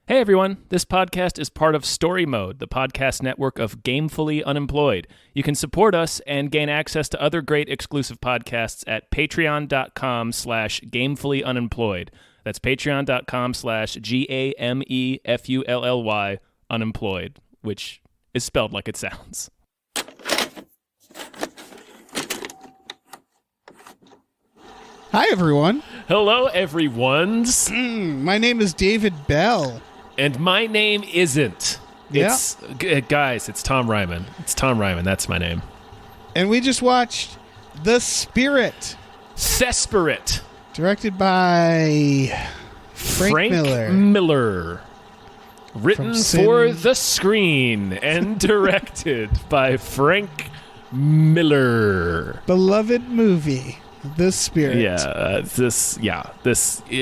Hey everyone, this podcast is part of Story Mode, the podcast network of Gamefully Unemployed. You can support us and gain access to other great exclusive podcasts at patreon.com/gamefullyunemployed. That's patreon.com/GAMEFULLY unemployed, which is spelled like it sounds. Hi, everyone. Hello, everyone's. My name is David Bell. And my name isn't. Yeah. Guys, it's Tom Ryman. It's Tom Ryman. That's my name. And we just watched The Spirit, Thesperate. directed by Frank Miller. Miller. Written From Sin- for the screen and directed by Frank Miller. Beloved movie, The Spirit. I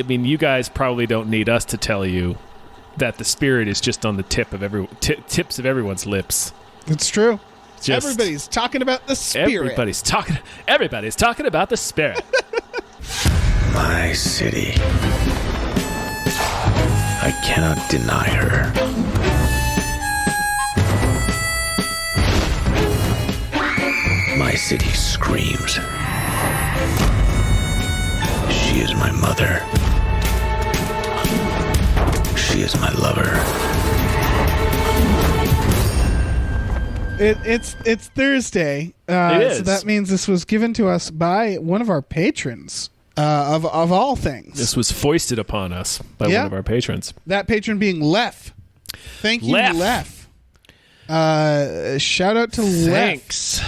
mean, you guys probably don't need us to tell you that The Spirit is just on the tips of everyone's lips. It's true. Just- Everybody's talking about The Spirit. Everybody's talking about The Spirit. My city. I cannot deny her. My city screams. She is my mother. She is my lover. It's Thursday. It is. So that means this was given to us by one of our patrons, of all things. This was foisted upon us by Yeah. one of our patrons. That patron being Lef. Thank you, Lef. Lef. Shout out to Thanks.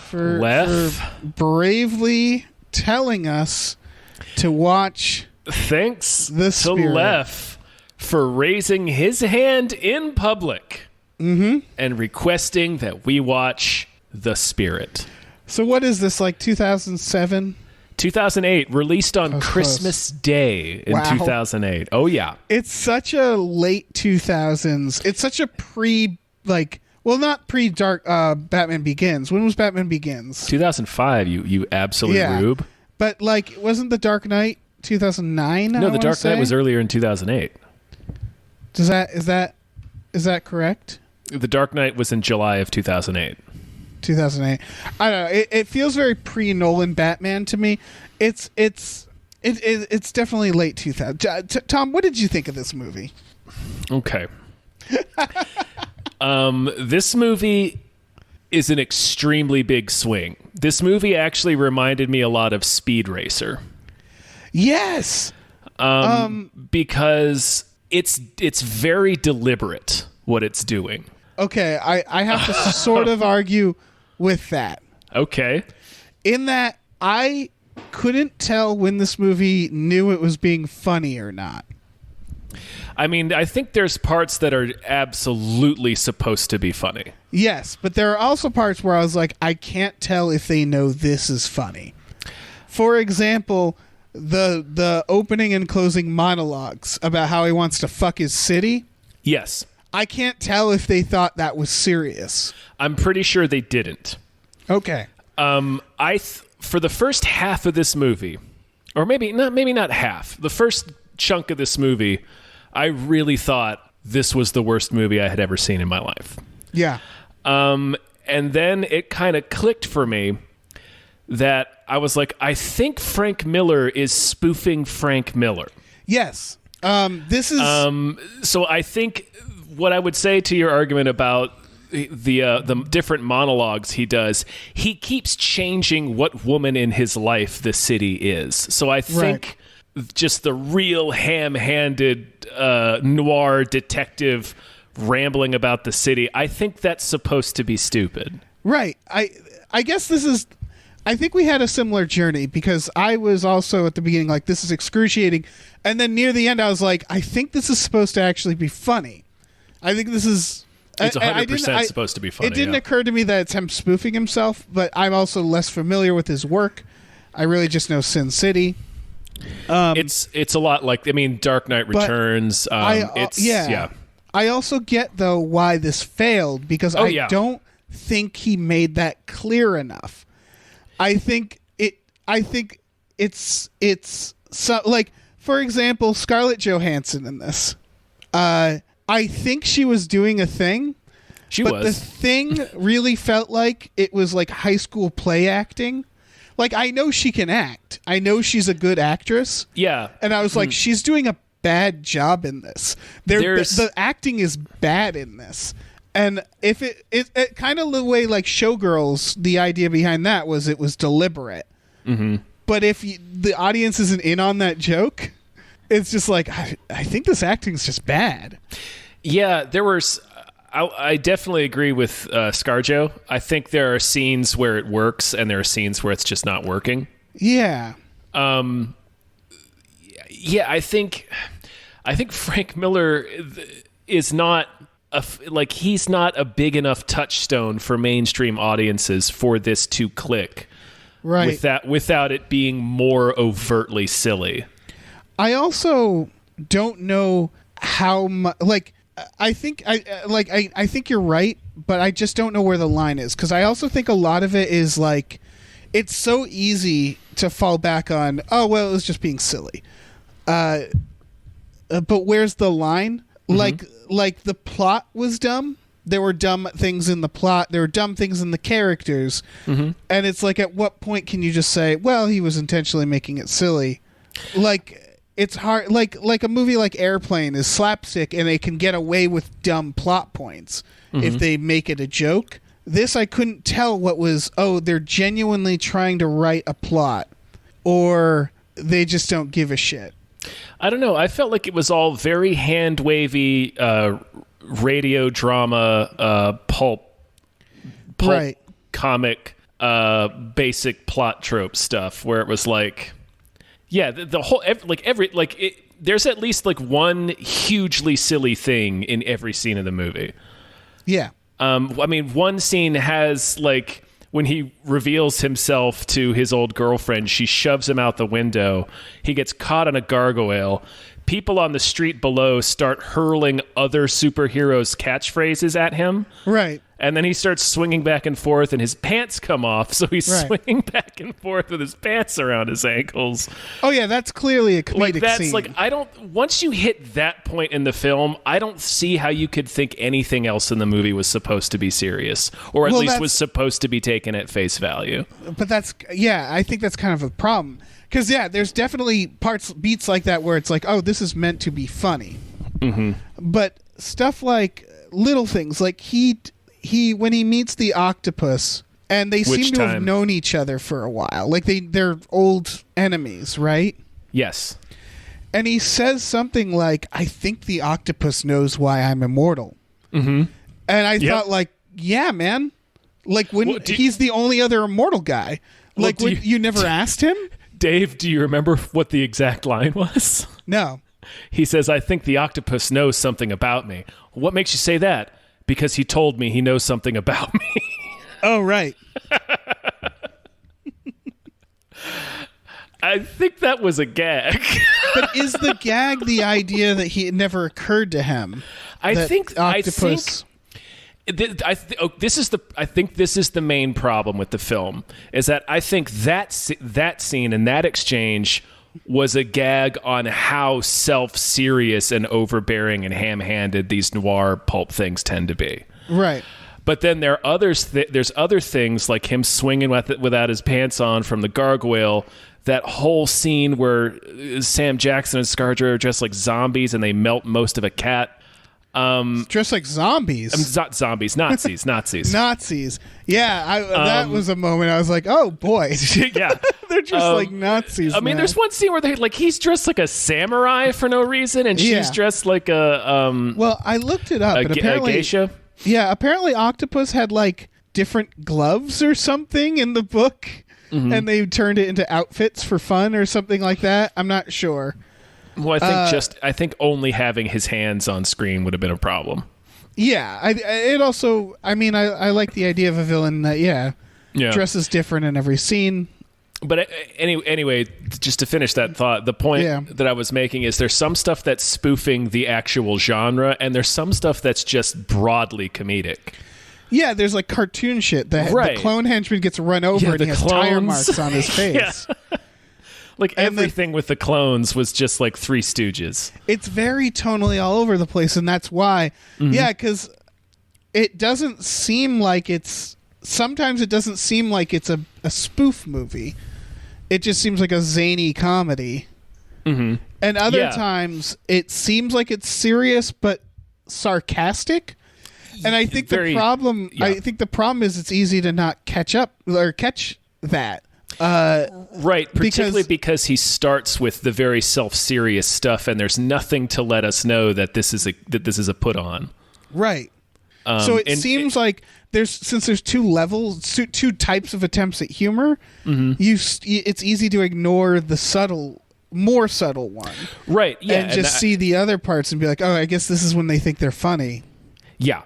for Lef. bravely telling us to watch Thanks The to Spirit. Lef for raising his hand in public and requesting that we watch The Spirit. So what is this, like 2007? 2008, released on Close. Christmas Day in Wow. 2008. Oh, yeah. It's such a late 2000s. It's such a not pre-Dark Batman Begins. When was Batman Begins? 2005, you absolute Yeah. rube. But like, wasn't The Dark Knight 2009? No, The Dark Knight was earlier in 2008. Is that correct? The Dark Knight was in July of 2008. 2008. I don't know. It feels very pre-Nolan Batman to me. It's definitely late 2000. Tom, what did you think of this movie? Okay. This movie is an extremely big swing. This movie actually reminded me a lot of Speed Racer. Yes. Because it's very deliberate what it's doing. Okay, I have to sort of argue with that. Okay. In that I couldn't tell when this movie knew it was being funny or not. I mean, I think there's parts that are absolutely supposed to be funny. Yes, but there are also parts where I was like, I can't tell if they know this is funny. For example, the opening and closing monologues about how he wants to fuck his city. Yes. I can't tell if they thought that was serious. I'm pretty sure they didn't. Okay. For the first half of this movie, or maybe not half, the first chunk of this movie, I really thought this was the worst movie I had ever seen in my life. Yeah. And then it kind of clicked for me that I was like, I think Frank Miller is spoofing Frank Miller. Yes. This is So I think what I would say to your argument about the different monologues he does, he keeps changing what woman in his life the city is. So I think just the real ham-handed noir detective rambling about the city, I think that's supposed to be stupid. right. I guess this is. I think we had a similar journey because I was also at the beginning like, this is excruciating, and then near the end I was like, I think this is supposed to actually be funny. I think this is. It's 100% supposed to be funny. It didn't occur to me that it's him spoofing himself, but I'm also less familiar with his work. I really just know Sin City. It's a lot like, I mean, Dark Knight Returns. I also get though why this failed because I don't think he made that clear enough. I think it's so, like, for example, Scarlett Johansson in this. I think she was doing a thing. But the thing really felt like it was like high school play acting. Like, I know she can act. I know she's a good actress. Yeah. And I was like, she's doing a bad job in this. The acting is bad in this. And if it kind of the way like Showgirls, the idea behind that was it was deliberate. Mm-hmm. But if the audience isn't in on that joke, it's just like, I think this acting's just bad. Yeah, there was... I definitely agree with ScarJo. I think there are scenes where it works, and there are scenes where it's just not working. Yeah. Yeah, I think Frank Miller is not he's not a big enough touchstone for mainstream audiences for this to click. Right. Without it being more overtly silly. I also don't know how much I think I think you're right, but I just don't know where the line is, because I also think a lot of it is like it's so easy to fall back on, oh well, it was just being silly. But where's the line? Mm-hmm. Like the plot was dumb. There were dumb things in the plot. There were dumb things in the characters. Mm-hmm. And it's like, at what point can you just say, well, he was intentionally making it silly? Like, it's hard. Like a movie like Airplane is slapstick, and they can get away with dumb plot points if they make it a joke. This, I couldn't tell what was, they're genuinely trying to write a plot, or they just don't give a shit. I don't know. I felt like it was all very hand-wavy radio drama, pulp right. comic, basic plot trope stuff, where it was like... Yeah, the whole there's at least like one hugely silly thing in every scene of the movie. Yeah. I mean, one scene has like when he reveals himself to his old girlfriend, she shoves him out the window. He gets caught on a gargoyle. People on the street below start hurling other superheroes' catchphrases at him. Right. And then he starts swinging back and forth, and his pants come off, so he's swinging back and forth with his pants around his ankles. Oh yeah, that's clearly a comedic scene. Like, I don't. Once you hit that point in the film, I don't see how you could think anything else in the movie was supposed to be serious, or at least was supposed to be taken at face value. But I think that's kind of a problem, because there's definitely beats like that where it's like, oh, this is meant to be funny. Mm-hmm. But stuff like little things like he when he meets the octopus, and they seem to have known each other for a while, like they're old enemies, right? Yes. And he says something like, I think the octopus knows why I'm immortal. Mm-hmm. And I thought, like, yeah, man, like he's the only other immortal guy. Like, you never asked him? Dave, do you remember what the exact line was? No. He says, I think the octopus knows something about me. What makes you say that? Because he told me he knows something about me. Oh, right. I think that was a gag. But is the gag the idea that it never occurred to him? I think this is the main problem with the film, is that I think that scene and that exchange was a gag on how self-serious and overbearing and ham-handed these noir pulp things tend to be. Right. But then there's other things like him swinging without his pants on from the gargoyle. That whole scene where Sam Jackson and ScarJo are dressed like zombies and they melt most of a cat. Dressed like zombies. Not zombies, Nazis. Nazis. Yeah, that was a moment I was like, oh boy. Yeah. They're just like Nazis. I mean, there's one scene where he's dressed like a samurai for no reason, and she's dressed like a well, I looked it up, but apparently a geisha. Yeah, apparently Octopus had like different gloves or something in the book, and they turned it into outfits for fun or something like that. I'm not sure. Well, I think only having his hands on screen would have been a problem. Yeah, I like the idea of a villain that dresses different in every scene. But anyway, just to finish that thought, the point that I was making is there's some stuff that's spoofing the actual genre, and there's some stuff that's just broadly comedic. Yeah, there's like cartoon shit. The clone henchman gets run over and he has tire marks on his face. Like And everything with the clones was just like Three Stooges. It's very tonally all over the place, and that's why. Yeah, because it doesn't seem like it's. Sometimes it doesn't seem like it's a spoof movie. It just seems like a zany comedy. And other times it seems like it's serious but sarcastic. And I think the problem. I think the problem is it's easy to not catch up or catch that. Right, particularly because he starts with the very self-serious stuff, and there's nothing to let us know that this is a put on. Right. So it seems like since there's two levels, two types of attempts at humor, it's easy to ignore the more subtle one. Right. Yeah. And just see the other parts and be like, oh, I guess this is when they think they're funny. Yeah.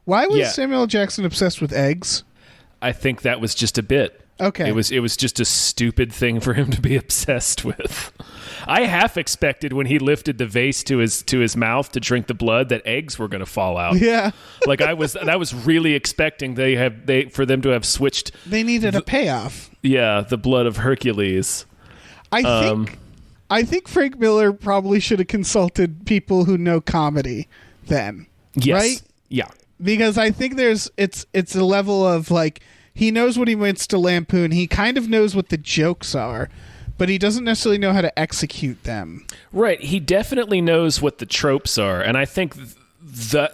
Why was Samuel L. Jackson obsessed with eggs? I think that was just a bit. Okay. It was just a stupid thing for him to be obsessed with. I half expected when he lifted the vase to his mouth to drink the blood that eggs were going to fall out. Yeah. Like I was really expecting for them to have switched. They needed a payoff. Yeah, the blood of Hercules. I think Frank Miller probably should have consulted people who know comedy then. Yes. Right? Yeah. Because I think it's a level of like he knows what he wants to lampoon. He kind of knows what the jokes are, but he doesn't necessarily know how to execute them. Right. He definitely knows what the tropes are, and I think that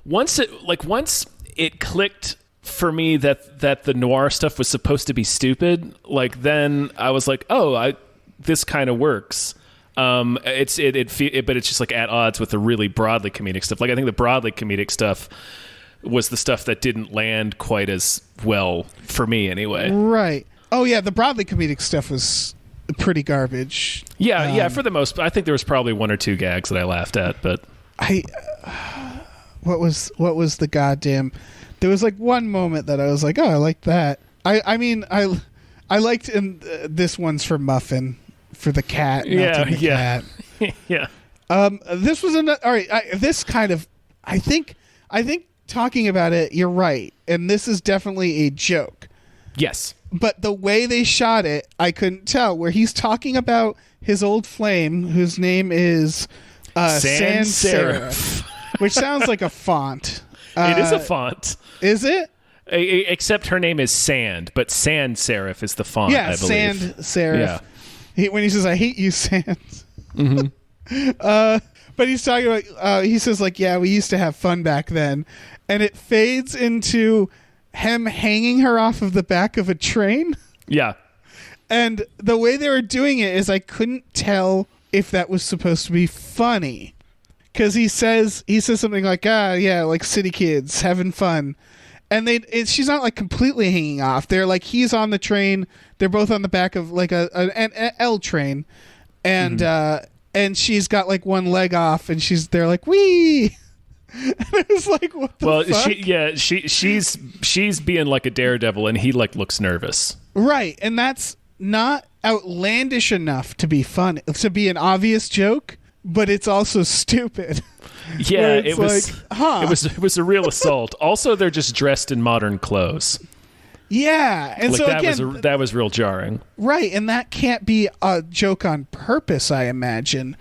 once it clicked for me that the noir stuff was supposed to be stupid, like then I was like, oh, this kind of works. But it's just like at odds with the really broadly comedic stuff. Like I think the broadly comedic stuff was the stuff that didn't land quite as well for me anyway. Right. Oh yeah, the broadly comedic stuff was pretty garbage. Yeah, for the most. I think there was probably one or two gags that I laughed at, but what was the goddamn? There was like one moment that I was like, oh, I like that. I mean, I liked this one's for Muffin. For the cat, cat. Yeah. This was all right. This kind of, I think talking about it, you're right, and this is definitely a joke. Yes. But the way they shot it, I couldn't tell. Where he's talking about his old flame, whose name is Sans Serif, which sounds like a font. It is a font. Is it? Except her name is Sand, but Sans Serif is the font. Yeah, I believe. Sans Serif. Yeah. When he says, "I hate you, Sans." But he's talking about. He says, like, "Yeah, we used to have fun back then," and it fades into him hanging her off of the back of a train. Yeah. And the way they were doing it is I couldn't tell if that was supposed to be funny. Because he says something like, yeah, like city kids having fun. And she's not like completely hanging off. They're like, he's on the train. They're both on the back of like an L train. And and she's got like one leg off and they're like, wee. And it was like, what the fuck? She's being like a daredevil and he like looks nervous. Right. And that's not outlandish enough to be fun, to be an obvious joke, but it's also stupid. Yeah, it was like, it was a real assault. Also, they're just dressed in modern clothes. Yeah, and like so that again, that was real jarring. Right, and that can't be a joke on purpose, I imagine.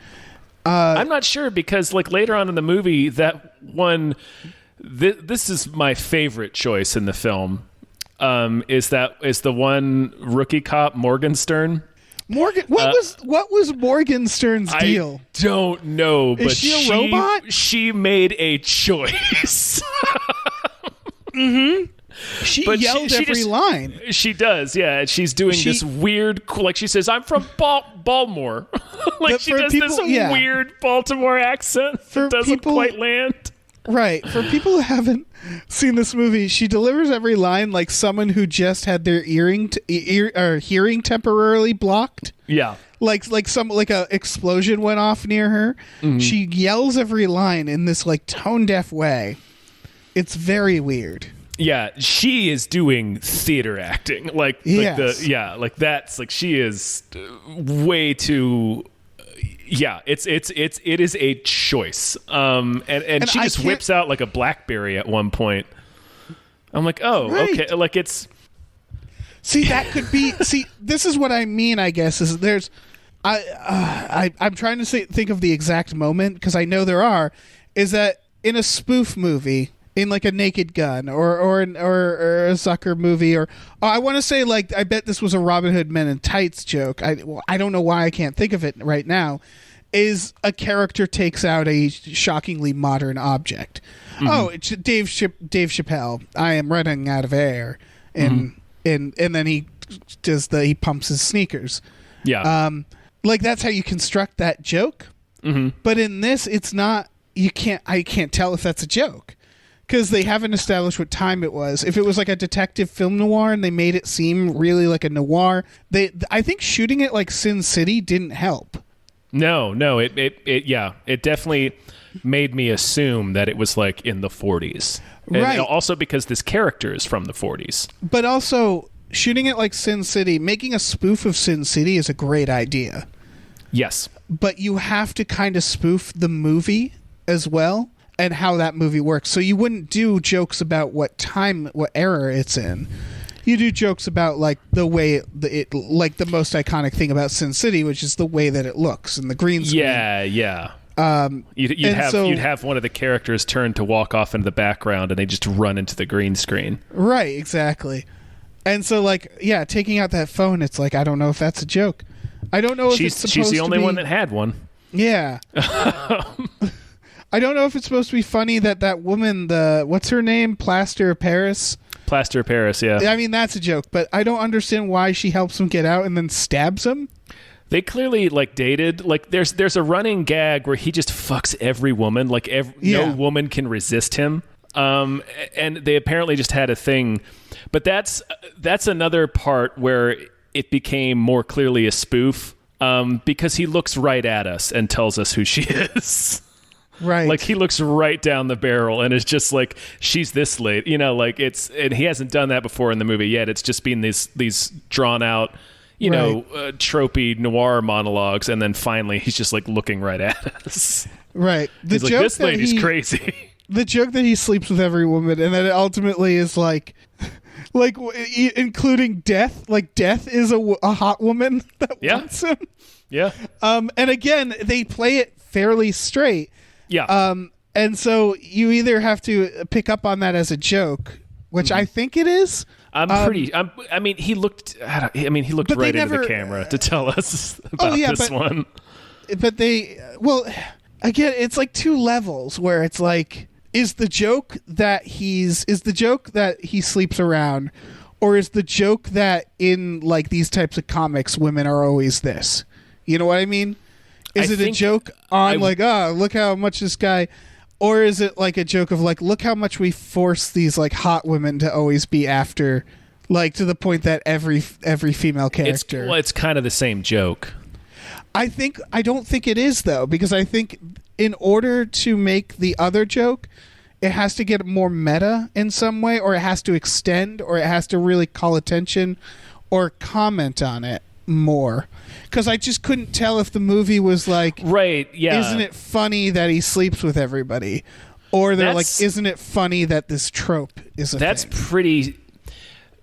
I'm not sure because like later on in the movie, that one, this is my favorite choice in the film. Is the one rookie cop Morgenstern? What was Morgenstern's deal? I don't know, but is she a robot? She made a choice. She yelled every line. She does, yeah. She's doing this weird, like she says, "I'm from Baltimore." Like she does this weird Baltimore accent that doesn't quite land. Right. For people who haven't seen this movie, she delivers every line like someone who just had their hearing temporarily blocked. Yeah. Like a explosion went off near her. Mm-hmm. She yells every line in this like tone deaf way. It's very weird. Yeah, she is doing theater acting. That's like she is way too. Yeah, it is a choice. And she just whips out like a BlackBerry at one point. I'm like, oh, right. okay. Like it's. See, that could be. See, this is what I mean. I guess is there's. I'm trying to think of the exact moment because I know there are. Is that in a spoof movie, in like a Naked Gun or a Zucker movie, or I want to say like I bet this was a Robin Hood Men in Tights joke. I don't know why I can't think of it right now. Is a character takes out a shockingly modern object. Mm-hmm. Oh, it's Dave Chappelle. I am running out of air, and then he pumps his sneakers. Yeah. Like that's how you construct that joke. Mm-hmm. But in this, it's not. I can't tell if that's a joke because they haven't established what time it was. If it was like a detective film noir and they made it seem really like a noir, I think shooting it like Sin City didn't help. No, it definitely made me assume that it was like in the 40s. Right. And also because this character is from the 40s. But also shooting it like Sin City, making a spoof of Sin City is a great idea. Yes. But you have to kind of spoof the movie as well and how that movie works. So you wouldn't do jokes about what era it's in. You do jokes about like the way like the most iconic thing about Sin City, which is the way that it looks and the green screen. Yeah. You'd have one of the characters turn to walk off into the background and they just run into the green screen. Right, exactly. And so like, yeah, taking out that phone, it's like, I don't know if that's a joke. I don't know if it's supposed to be... She's the only one that had one. Yeah. I don't know if it's supposed to be funny that woman, what's her name? Plaster of Paris? Plaster of Paris, yeah. I mean, that's a joke, but I don't understand why she helps him get out and then stabs him. They clearly like dated. Like there's a running gag where he just fucks every woman. Like no woman can resist him. And they apparently just had a thing. But that's another part where it became more clearly a spoof because he looks right at us and tells us who she is. Right. Like he looks right down the barrel and is just like, she's this late, like and he hasn't done that before in the movie yet. It's just been these drawn out, tropey noir monologues. And then finally he's just like looking right at us. Right. He's like, this lady's crazy. The joke that he sleeps with every woman and then it ultimately is like including Death. Like Death is a hot woman that wants him. Yeah. And again, they play it fairly straight. Yeah. And so you either have to pick up on that as a joke, which I think it is. He looked right into the camera to tell us about this one. But again, it's like two levels where it's like, is the joke that he sleeps around, or is the joke that in like these types of comics, women are always this? You know what I mean? Is it a joke on look how much this guy, or is it like a joke of like, look how much we force these like hot women to always be after, like to the point that every female character. It's kind of the same joke. I don't think it is though, because I think in order to make the other joke, it has to get more meta in some way, or it has to extend, or it has to really call attention or comment on it more. Because I just couldn't tell if the movie was like, right, yeah, isn't it funny that he sleeps with everybody? Or they're like, isn't it funny that this trope is a thing? Pretty...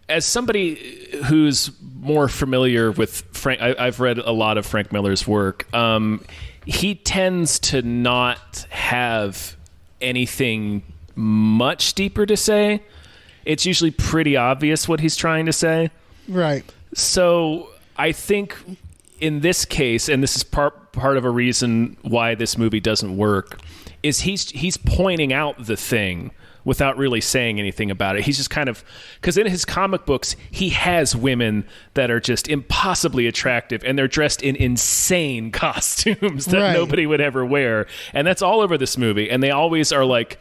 As somebody who's more familiar with Frank, I've read a lot of Frank Miller's work. He tends to not have anything much deeper to say. It's usually pretty obvious what he's trying to say. Right. So I think in this case, and this is part of a reason why this movie doesn't work, is he's pointing out the thing without really saying anything about it. He's just kind of... Because in his comic books, he has women that are just impossibly attractive, and they're dressed in insane costumes that nobody would ever wear. And that's all over this movie. And they always are like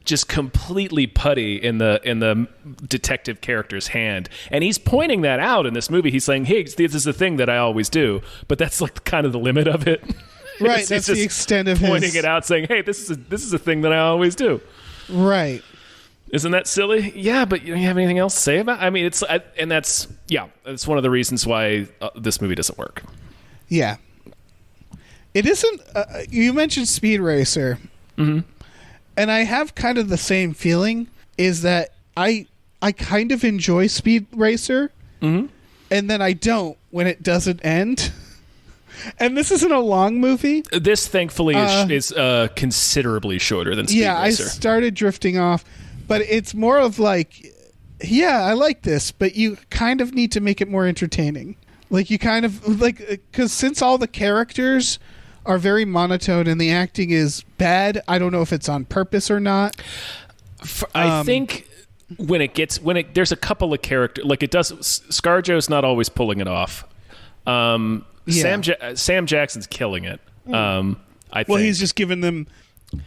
just completely putty in the detective character's hand. And he's pointing that out in this movie. He's saying, hey, this is the thing that I always do. But that's like kind of the limit of it. Right, that's the extent of pointing it out, saying, hey, this is a thing that I always do. Right. Isn't that silly? Yeah, but you don't have anything else to say about it? I mean, it's one of the reasons why this movie doesn't work. Yeah. It isn't... you mentioned Speed Racer. Mm-hmm. And I have kind of the same feeling, is that I kind of enjoy Speed Racer, and then I don't when it doesn't end. And this isn't a long movie. This, thankfully, is considerably shorter than Speed Yeah, Racer. I started drifting off, but it's more of like, yeah, I like this, but you kind of need to make it more entertaining. Like, you kind of, like, because since all the characters are very monotone and the acting is bad, I don't know if it's on purpose or not. I think there's a couple of characters, like it does, ScarJo's not always pulling it off. Yeah. Sam Jackson's killing it. I think. Well, he's just giving them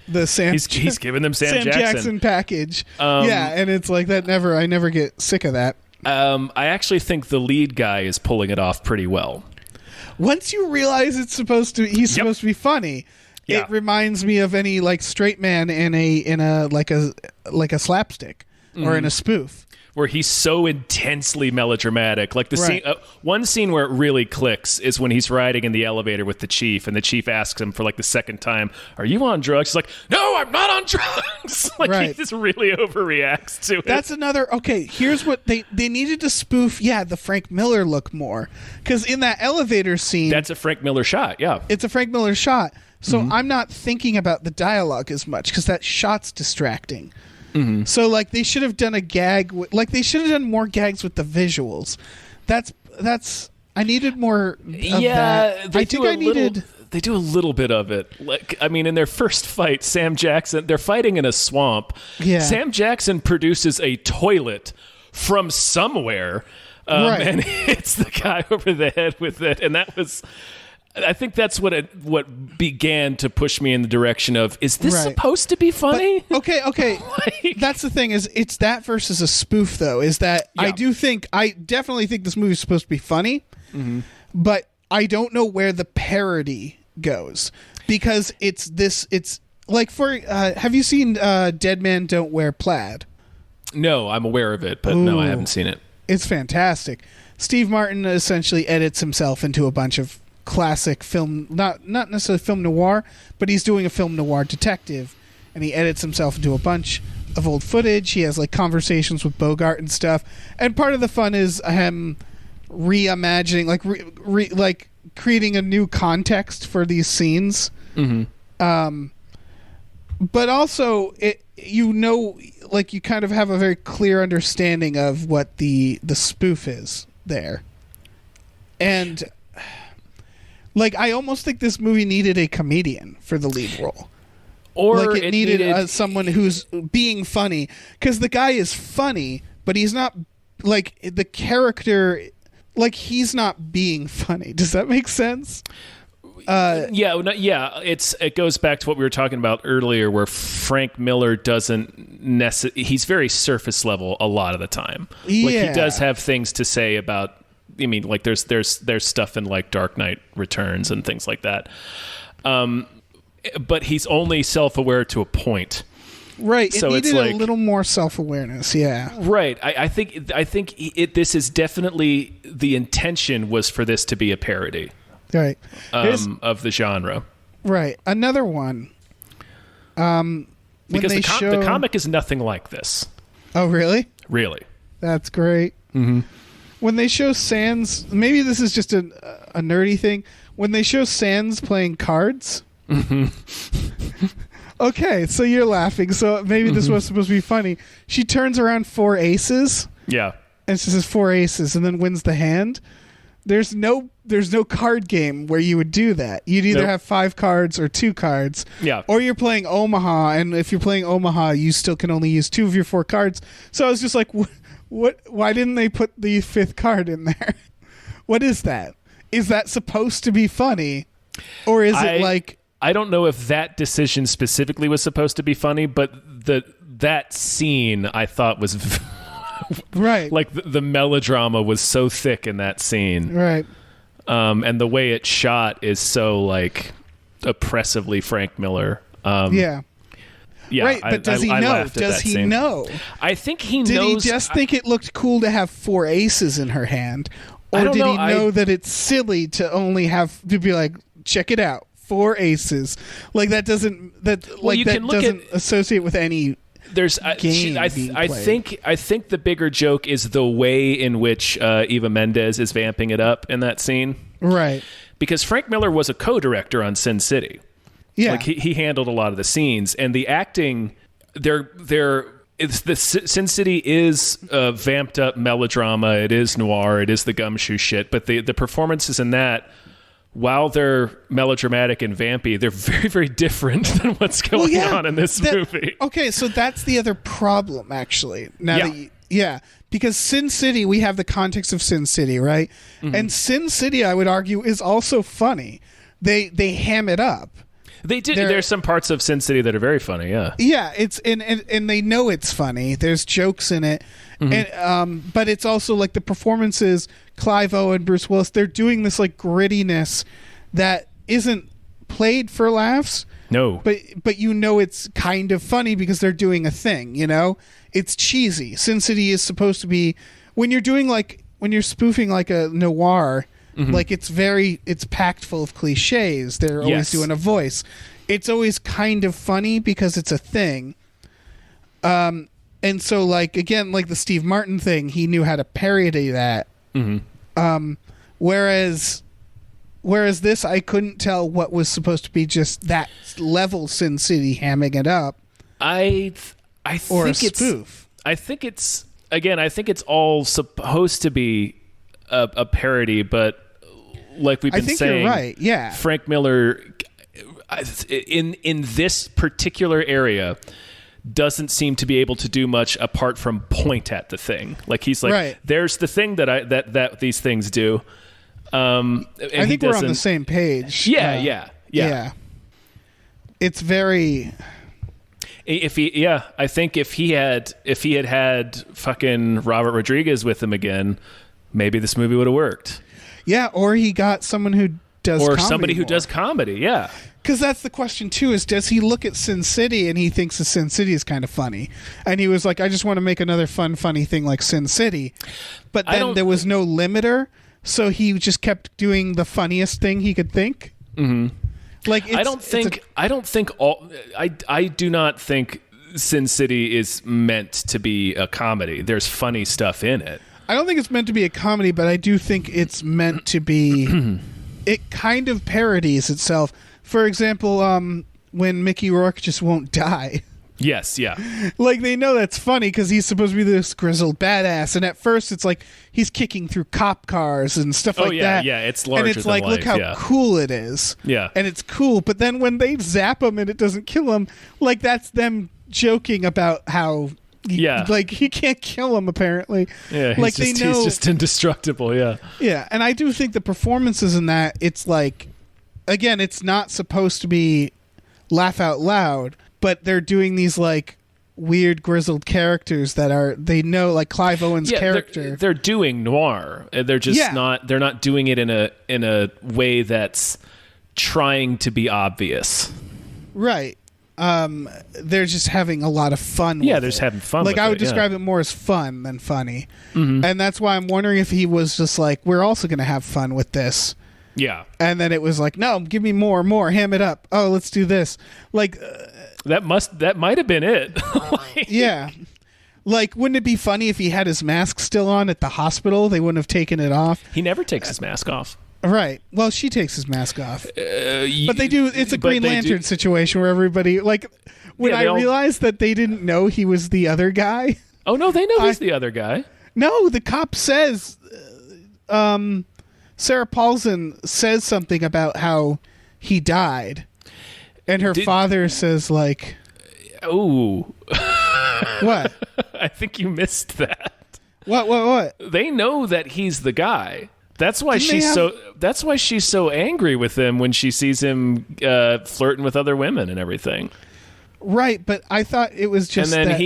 the Sam. He's giving them Sam Jackson package. Yeah, and it's like that. I never get sick of that. I actually think the lead guy is pulling it off pretty well. Once you realize he's supposed to be funny, Yeah. it reminds me of any like straight man in a like a slapstick or in a spoof. Where he's so intensely melodramatic. Like the Right. scene, one scene where it really clicks is when he's riding in the elevator with the chief, and the chief asks him for like the second time, "Are you on drugs?" He's like, "No, I'm not on drugs." Like Right. he just really overreacts to it. That's another. Okay, here's what they needed to spoof. Yeah, the Frank Miller look more, because in that elevator scene, That's a Frank Miller shot. Yeah. it's a Frank Miller shot. So I'm not thinking about the dialogue as much because that shot's distracting. So like they should have done a gag. Like they should have done more gags with the visuals. That's. I needed more. Of that. They I do think a I needed. little. They do a little bit of it. Like, I mean, in their first fight, Sam Jackson, they're fighting in a swamp. Yeah. Sam Jackson produces a toilet from somewhere, Right. and hits the guy over the head with it. And that was, I think that's what began to push me in the direction of, is this Right. supposed to be funny? Okay. Like- That's the thing is it's that versus a spoof though. Is that I definitely think this movie is supposed to be funny, but I don't know where the parody goes because it's like for have you seen Dead Man Don't Wear Plaid? No, I'm aware of it, but no, I Ooh. haven't seen it. It's fantastic. Steve Martin essentially edits himself into a bunch of classic film, not necessarily film noir, but he's doing a film noir detective, and he edits himself into a bunch of old footage. He has like conversations with Bogart and stuff, and part of the fun is him reimagining, like creating a new context for these scenes. But also like you kind of have a very clear understanding of what the spoof is there. And like I almost think this movie needed a comedian for the lead role. Or Like it needed someone who's being funny, because the guy is funny, but he's not like the character, like he's not being funny. Does that make sense? It goes back to what we were talking about earlier, where Frank Miller doesn't he's very surface level a lot of the time. Like he Yeah. does have things to say about. I mean, like there's stuff in like Dark Knight Returns and things like that. But he's only self-aware to a point. Right. It So it's needed like- a little more self-awareness. Yeah. Right. I think this is definitely, the intention was for this to be a parody Right. Here's- of the genre. Right. Another one. When Because they the comic is nothing like this, Oh, really? really. That's great. Mm-hmm. When they show Sans, maybe this is just a nerdy thing. When they show Sans playing cards. Okay, so you're laughing. So maybe this was supposed to be funny. She turns around 4 aces, Yeah. and she says 4 aces, and then wins the hand. There's no card game where you would do that. You'd either Nope. have 5 cards or 2 cards. Yeah. Or you're playing Omaha, and if you're playing Omaha, you still can only use 2 of your 4 cards. So I was just like, what? Why didn't they put the 5th card in there? What is that? Is that supposed to be funny, or is it like? I don't know if that decision specifically was supposed to be funny, but that scene I thought was Right. like the melodrama was so thick in that scene. Right. And the way it's shot is so like oppressively Frank Miller. Yeah. Yeah, Right, but does he I know? laughed at Does that he scene. know? I think he Did knows. he just think it looked cool to have 4 aces in her hand, I or don't did know. he know that it's silly to only have to be like, check it out, 4 aces? Like that doesn't you can look doesn't associate with any there's game being played. I think the bigger joke is the way in which Eva Mendes is vamping it up in that scene. Right. Because Frank Miller was a co-director on Sin City. Yeah. Like he handled a lot of the scenes, and the acting, Sin City is vamped up melodrama. It is noir. It is the gumshoe shit. But the performances in that, while they're melodramatic and vampy, they're very, very different than what's going on in this movie. Okay, so that's the other problem, actually. Because Sin City, we have the context of Sin City, right? Mm-hmm. And Sin City, I would argue, is also funny. They ham it up. They did. There's some parts of Sin City that are very funny. Yeah. Yeah, it's and they know it's funny. There's jokes in it, and but it's also like the performances. Clive Owen, Bruce Willis, they're doing this like grittiness that isn't played for laughs. No, but you know it's kind of funny because they're doing a thing. You know, it's cheesy. Sin City is supposed to be when you're spoofing like a noir. Like it's packed full of cliches. They're always doing a voice. It's always kind of funny because it's a thing. And so like again, like the Steve Martin thing, he knew how to parody that. Whereas this, I couldn't tell what was supposed to be just that level Sin City hamming it up. I think it's spoof. I think it's all supposed to be a parody, but like we've been saying, you're right. Yeah, Frank Miller in this particular area doesn't seem to be able to do much apart from point at the thing. Like he's like, there's the thing that these things do. I think we're on the same page. Yeah. It's very. I think if he had fucking Robert Rodriguez with him again, maybe this movie would have worked. Yeah, or he got someone who does or comedy somebody who more. does comedy. Yeah, because that's the question too: is does he look at Sin City and he thinks that Sin City is kind of funny, and he was like, I just want to make another funny thing like Sin City, but then there was no limiter, so he just kept doing the funniest thing he could think. Mm-hmm. Like I do not think Sin City is meant to be a comedy. There's funny stuff in it. I don't think it's meant to be a comedy, but I do think it's meant to be. It kind of parodies itself. For example, when Mickey Rourke just won't die. Yes, yeah. Like they know that's funny because he's supposed to be this grizzled badass, and at first it's like he's kicking through cop cars and stuff like that. Yeah, it's larger and it's than like, life, look how cool it is. Yeah, and it's cool. But then when they zap him and it doesn't kill him, like that's them joking about how. Like he can't kill him apparently. Yeah, he's just indestructible. Yeah, and I do think the performances in that, it's like, again, it's not supposed to be laugh out loud, but they're doing these like weird grizzled characters that they know, like Clive Owen's character. They're doing noir. They're just not. They're not doing it in a way that's trying to be obvious. Right. They're just having a lot of fun. Yeah, they're just having fun. Like I would describe it more as fun than funny, and that's why I'm wondering if he was just like, we're also going to have fun with this. Yeah, and then it was like, no, give me more, ham it up. Oh, let's do this. Like that might have been it. Yeah, like wouldn't it be funny if he had his mask still on at the hospital? They wouldn't have taken it off. He never takes his mask off. Right. Well, she takes his mask off. But they do. It's a Green Lantern situation where everybody, like, when I realized that they didn't know he was the other guy. Oh, no, they know he's the other guy. No, the cop says, Sarah Paulson says something about how he died. And her father says, like, oh. What? I think you missed that. What? They know that he's the guy. That's why That's why she's so angry with him when she sees him flirting with other women and everything. Right, but I thought it was just. And then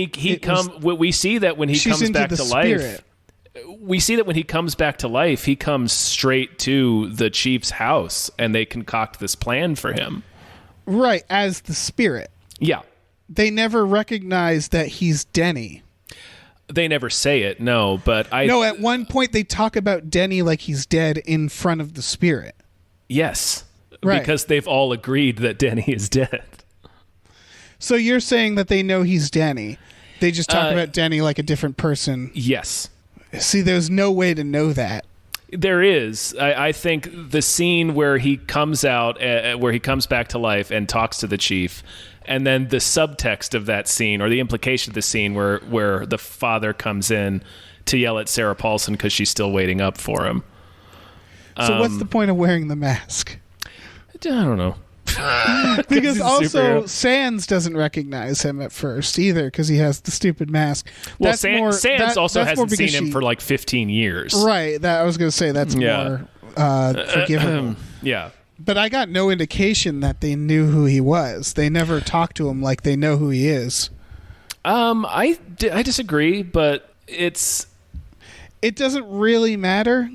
we see that when he comes back to life. We see that when he comes back to life, he comes straight to the chief's house, and they concoct this plan for him. Right, as the spirit. Yeah, they never recognize that he's Denny. They never say it, no, but No, at one point they talk about Denny like he's dead in front of the spirit. Yes. Right. Because they've all agreed that Denny is dead. So you're saying that they know he's Denny. They just talk about Denny like a different person. Yes. See, there's no way to know that. There is. I think the scene where he comes out, where he comes back to life and talks to the chief, and then the subtext of that scene, or the implication of the scene where the father comes in to yell at Sarah Paulson because she's still waiting up for him. So what's the point of wearing the mask? I don't know. Because he's a also superhero. Sands doesn't recognize him at first either because he has the stupid mask. Well, Sands also that's more hasn't seen because him for like 15 years. Right. That I was going to say that's more forgivable. Yeah. But I got no indication that they knew who he was. They never talked to him like they know who he is. I disagree, but it doesn't really matter.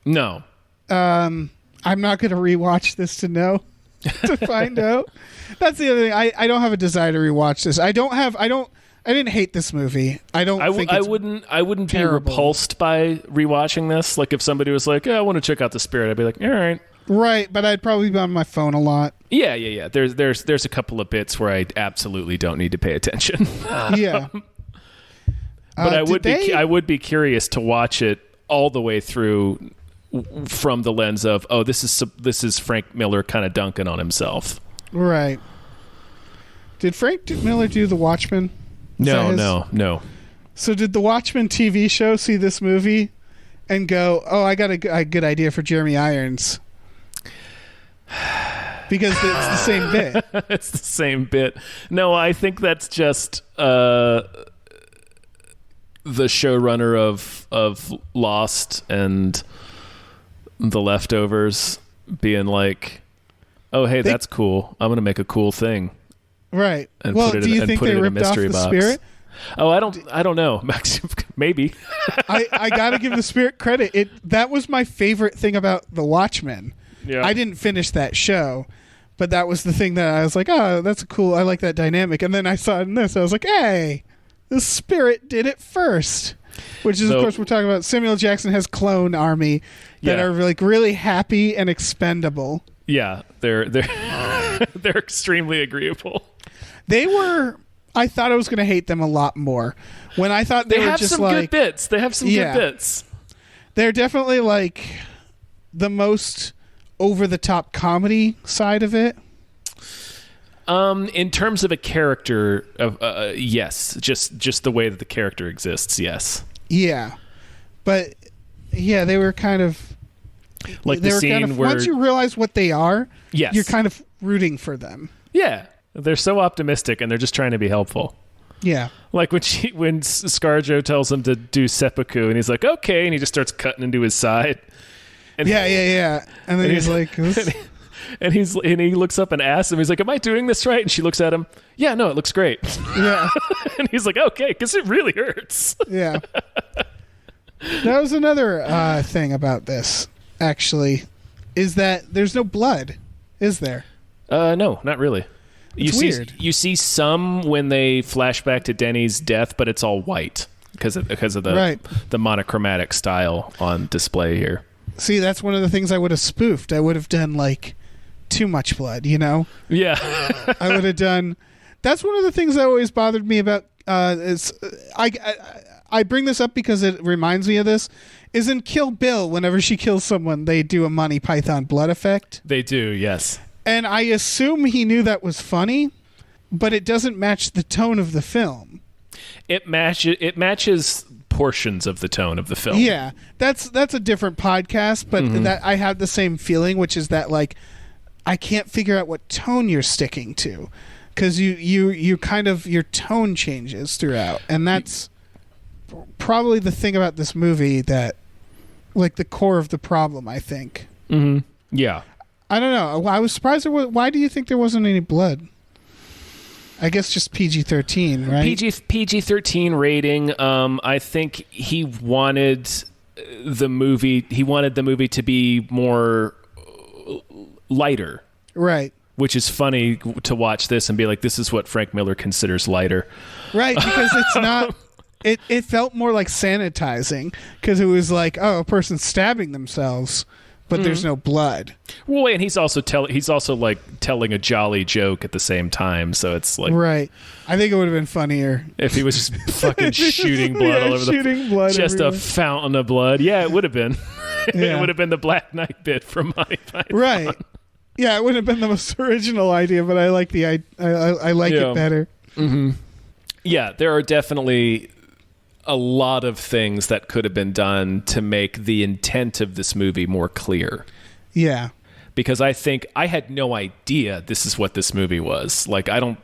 No. I'm not going to rewatch this to know. To find out. That's the other thing. I don't have a desire to rewatch this. I didn't hate this movie. I wouldn't terrible. be repulsed by rewatching this. Like if somebody was like, I want to check out The Spirit, I'd be like, all right. Right, but I'd probably be on my phone a lot. Yeah. There's a couple of bits where I absolutely don't need to pay attention. Yeah. But I would be curious to watch it all the way through from the lens of, this is Frank Miller kind of dunking on himself. Right. Did Frank Miller do The Watchmen? No. So did the Watchmen TV show see this movie and go, I got a good idea for Jeremy Irons? Because it's the same bit. It's the same bit. No, I think that's just the showrunner of Lost and The Leftovers being like, hey, that's cool. I'm going to make a cool thing. Right. And well, put it do you think they ripped off The Spirit? Oh, I don't know. Maybe. I got to give The Spirit credit. That was my favorite thing about The Watchmen. Yeah. I didn't finish that show, but that was the thing that I was like, that's cool. I like that dynamic. And then I saw it in this. I was like, hey, The Spirit did it first. Which is, of course, we're talking about Samuel Jackson has clone army that are like really happy and expendable. Yeah, they're they're extremely agreeable. I thought I was going to hate them a lot more. When I thought they were have just some good bits. They have some good bits. They're definitely like the most over-the-top comedy side of it. In terms of a character, yes, just the way that the character exists, yes. Yeah, but they were kind of like the scene where once you realize what they are, yes, you're kind of rooting for them. Yeah, they're so optimistic and they're just trying to be helpful. Yeah, like when ScarJo tells him to do seppuku and he's like, okay, and he just starts cutting into his side. And yeah, and then he's like. And he looks up and asks him, he's like, am I doing this right? And she looks at him, yeah, no, it looks great. Yeah. And he's like, okay, because it really hurts. Yeah. That was another thing about this, actually, is that there's no blood, is there? No, not really. It's weird. You see some when they flash back to Denny's death, but it's all white because of the monochromatic style on display here. See, that's one of the things I would have spoofed. I would have done like too much blood, you know? Yeah. I would have done. That's one of the things that always bothered me about. I bring this up because it reminds me of this. Is in Kill Bill, whenever she kills someone, they do a Monty Python blood effect. They do, yes. And I assume he knew that was funny, but it doesn't match the tone of the film. It matches portions of the tone of the film. Yeah, that's a different podcast, but that I have the same feeling, which is that like I can't figure out what tone you're sticking to, because you kind of your tone changes throughout, and that's probably the thing about this movie that like the core of the problem, I think. Mm-hmm. Yeah, I don't know. I was surprised. Why do you think there wasn't any blood? I guess just PG-13, right? PG-13 rating. I think he wanted the movie to be more lighter. Right. Which is funny to watch this and be like, this is what Frank Miller considers lighter. Right, because it's not... It felt more like sanitizing, because it was like, a person stabbing themselves, but there's no blood. Well, and he's also like telling a jolly joke at the same time, so it's like Right. I think it would have been funnier if he was just fucking shooting blood all over shooting blood just everywhere. a fountain of blood. Yeah, it would have been. Yeah. It would have been the Black Knight bit from Monty Python. Right. Yeah, it wouldn't have been the most original idea, but I like I like Yeah. it better. Yeah, there are definitely a lot of things that could have been done to make the intent of this movie more clear. Yeah. Because I think I had no idea this is what this movie was. Like, I don't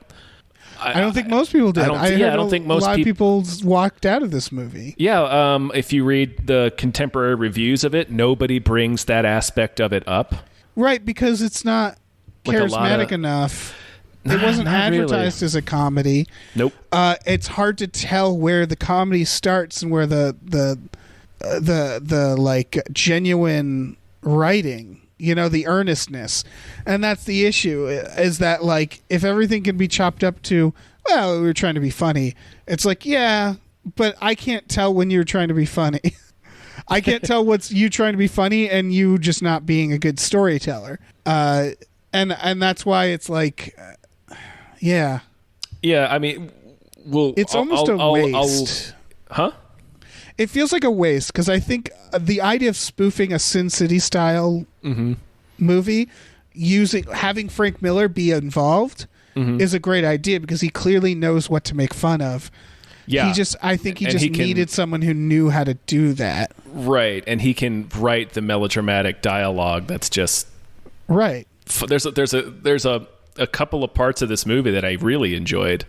think most people did. I don't think most a lot of people people walked out of this movie. Yeah, if you read the contemporary reviews of it, nobody brings that aspect of it up. Right, because it's not Like a lot charismatic of- enough. It wasn't not really. advertised as a comedy. Nope. It's hard to tell where the comedy starts and where the like genuine writing, the earnestness. And that's the issue, is that like if everything can be chopped up to, well, we were trying to be funny. It's like, yeah, but I can't tell when you're trying to be funny. I can't tell what's you trying to be funny and you just not being a good storyteller. And that's why it's like, yeah. Yeah, I mean, It's almost a waste. Huh? It feels like a waste because I think the idea of spoofing a Sin City style movie, having Frank Miller be involved, is a great idea because he clearly knows what to make fun of. Yeah. I think he And just he can- needed someone who knew how to do that. Right, and he can write the melodramatic dialogue that's just Right. there's a couple of parts of this movie that I really enjoyed,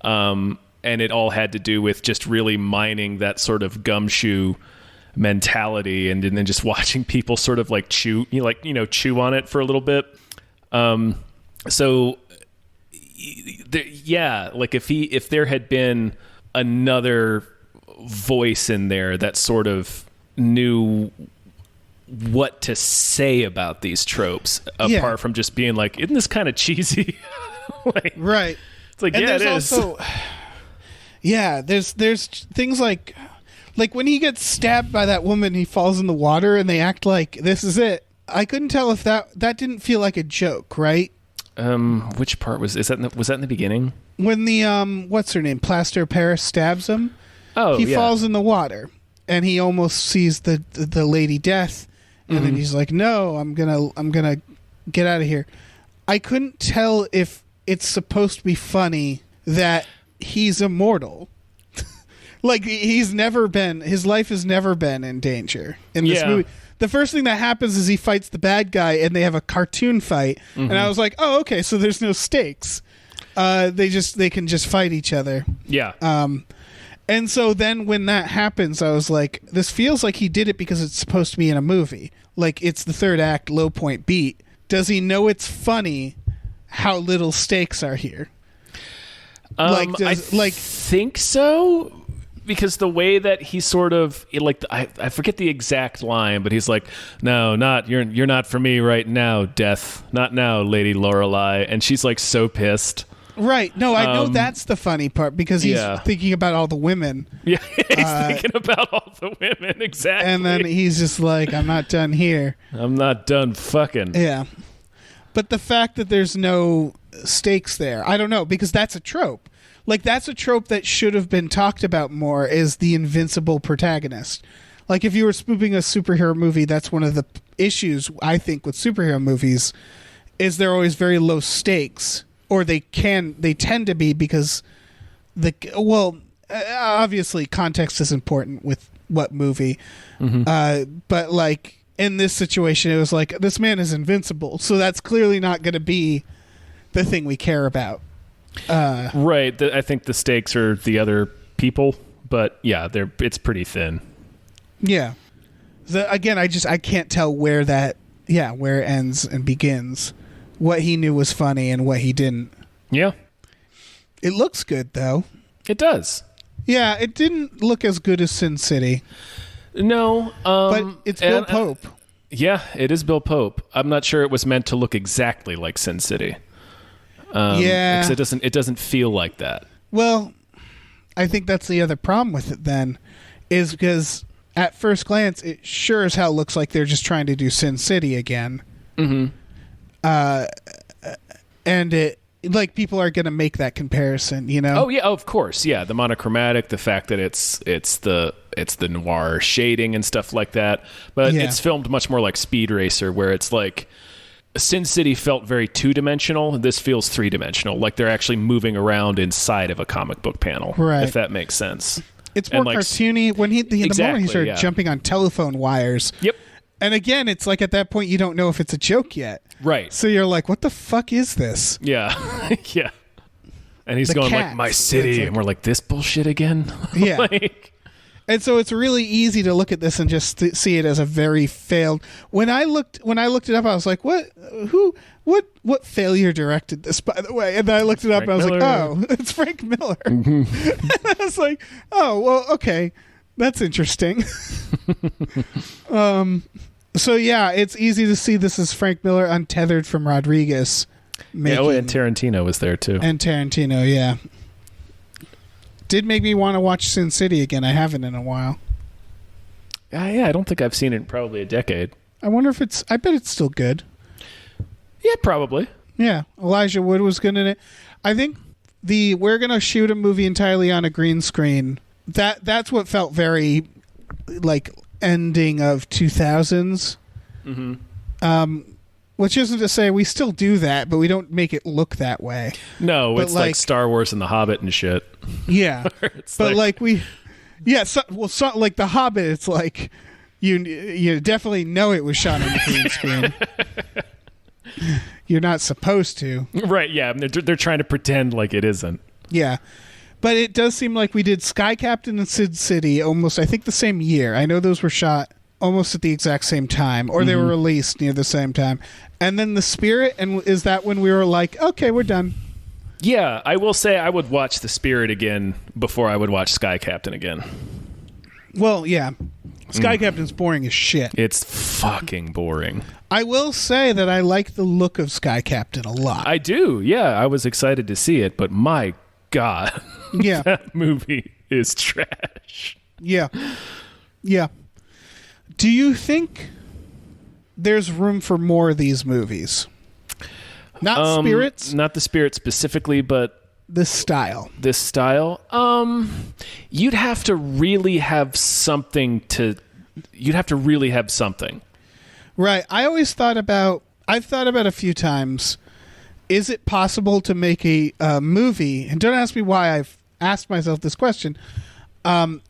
and it all had to do with just really mining that sort of gumshoe mentality, and then just watching people sort of like chew on it for a little bit. Like if there had been another voice in there that sort of knew what to say about these tropes, apart from just being like, isn't this kind of cheesy? Right. It's like, And yeah, it there's is. also, there's things like when he gets stabbed by that woman, he falls in the water and they act like this is it. I couldn't tell if that didn't feel like a joke, right? Which part was that in the beginning? When the what's her name, Plaster Paris stabs him, he falls in the water and he almost sees the Lady Death, and then he's like, "No, I'm gonna get out of here." I couldn't tell if it's supposed to be funny that he's immortal. Like his life has never been in danger in this movie. The first thing that happens is he fights the bad guy and they have a cartoon fight. And I was like, oh, okay, so there's no stakes. They can just fight each other. Yeah. And so then when that happens, I was like, this feels like he did it because it's supposed to be in a movie. Like it's the third act low point beat. Does he know it's funny how little stakes are here? I think so, because the way that he sort of I forget the exact line, but he's like, "No, you're not for me right now, Death. Not now, Lady Lorelei." And she's like so pissed. Right. No, I know that's the funny part because he's thinking about all the women. Yeah, he's thinking about all the women, exactly. And then he's just like, I'm not done here. I'm not done fucking. Yeah. But the fact that there's no stakes there, I don't know, because that's a trope. Like, that's a trope that should have been talked about more, is the invincible protagonist. Like, if you were spoofing a superhero movie, that's one of the issues, I think, with superhero movies, is they're always very low stakes. Or they tend to be because obviously context is important with what movie. But like in this situation, it was like, this man is invincible. So that's clearly not going to be the thing we care about. Right. I think the stakes are the other people, but yeah, it's pretty thin. Yeah. Again, I can't tell where it ends and begins. What he knew was funny and what he didn't. Yeah. It looks good, though. It does. Yeah, it didn't look as good as Sin City. No. But it's Bill Pope. Yeah, it is Bill Pope. I'm not sure it was meant to look exactly like Sin City. Yeah. Because it doesn't feel like that. Well, I think that's the other problem with it then, is because at first glance, it sure as hell looks like they're just trying to do Sin City again. Mm-hmm. And it, like, people are going to make that comparison, you know? Oh yeah, of course, yeah. The monochromatic, the fact that it's the noir shading and stuff like that, but Yeah. it's filmed much more like Speed Racer, where it's like Sin City felt very 2-dimensional. This feels 3-dimensional, like they're actually moving around inside of a comic book panel, Right. if that makes sense. It's more And, like, cartoony. When the moment Exactly, he started yeah. jumping on telephone wires. Yep. And again, it's like at that point you don't know if it's a joke yet. Right. So you're like, what the fuck is this? Yeah. Yeah. And he's The going cats. like, my It's city, like- and we're like, this bullshit again. Yeah. Like, And so it's really easy to look at this and just see it as a very failed. When I looked it up, I was like, what failure directed this, by the way? And then I looked it up Frank and I was like, Miller. oh, it's Frank Miller. And I was like, oh, well, okay. That's interesting. So yeah, it's easy to see this is Frank Miller untethered from Rodriguez. yeah, oh, and Tarantino was there too. And Tarantino, yeah. Did make me want to watch Sin City again. I haven't in a while. Yeah, I don't think I've seen it in probably a decade. I wonder if it's. I bet it's still good. Yeah, probably. Yeah, Elijah Wood was good in it. I think we're gonna shoot a movie entirely on a green screen. That's what felt very like ending of 2000s. Mm-hmm. Which isn't to say we still do that, but we don't make it look that way. No, But it's like like- Star Wars and The Hobbit and shit. Yeah, It's but like we, yeah. So, like The Hobbit, it's like you definitely know it was shot on the green screen. You're not supposed to. right, yeah, they're trying to pretend like it isn't. Yeah. But it does seem like we did Sky Captain and Sin City almost, I think, the same year. I know those were shot almost at the exact same time, or they were released near the same time. And then The Spirit, and is that when we were like, okay, we're done? Yeah, I will say I would watch The Spirit again before I would watch Sky Captain again. Well, yeah. Sky Captain's boring as shit. It's fucking boring. I will say that I like the look of Sky Captain a lot. I do, yeah. I was excited to see it, but my God, Yeah. that movie is trash. Yeah. Yeah. Do you think there's room for more of these movies? Not Spirits, Not The Spirit specifically, but this style. this style. You'd have to really have something to. You'd have to really have something. Right. I've thought about a few times, is it possible to make a movie, and don't ask me why I've asked myself this question,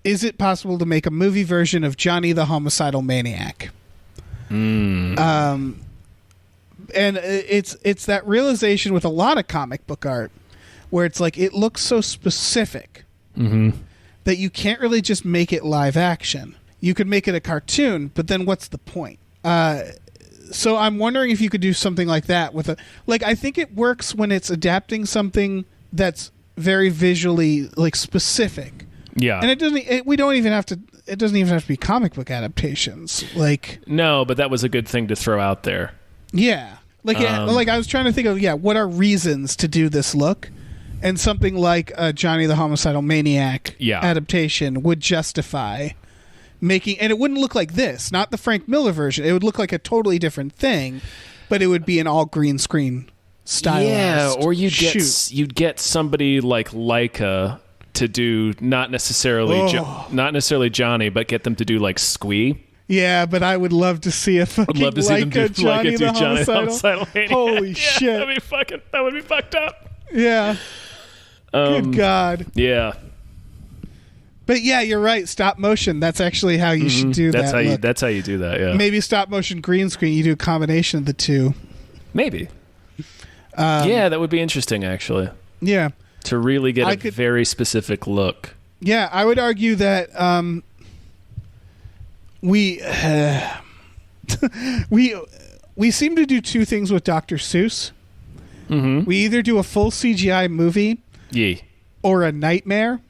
is it possible to make a movie version of Johnny the Homicidal Maniac? And it's that realization with a lot of comic book art where it's like it looks so specific that you can't really just make it live action. You could make it a cartoon, but then what's the point? So I'm wondering if you could do something like that with a, like, I think it works when it's adapting something that's very visually like specific. Yeah. And it doesn't even have to be comic book adaptations. Like, No, but that was a good thing to throw out there. yeah. Like I was trying to think of, what are reasons to do this look? And something like a Johnny the Homicidal Maniac adaptation would justify making, and it wouldn't look like this, not the Frank Miller version. It would look like a totally different thing, but it would be an all green screen style. Yeah, or you'd get somebody like Leica to do not necessarily Johnny, but get them to do like Squee. Yeah, but I would love to see a fucking I'd love to see them do Johnny the Homicidal Maniac. Holy Yeah, shit! that would be fucked up. Yeah. Good God. Yeah, But yeah, you're right. Stop motion. That's actually how you should do that's that. how you. look. That's how you do that. Yeah, Maybe stop motion green screen. You do a combination of the two. maybe. Yeah, that would be interesting actually Yeah. to really get I a could- very specific look. Yeah, I would argue that we we seem to do two things with Dr. Seuss. Mm-hmm. We either do a full CGI movie Yeah. or a nightmare,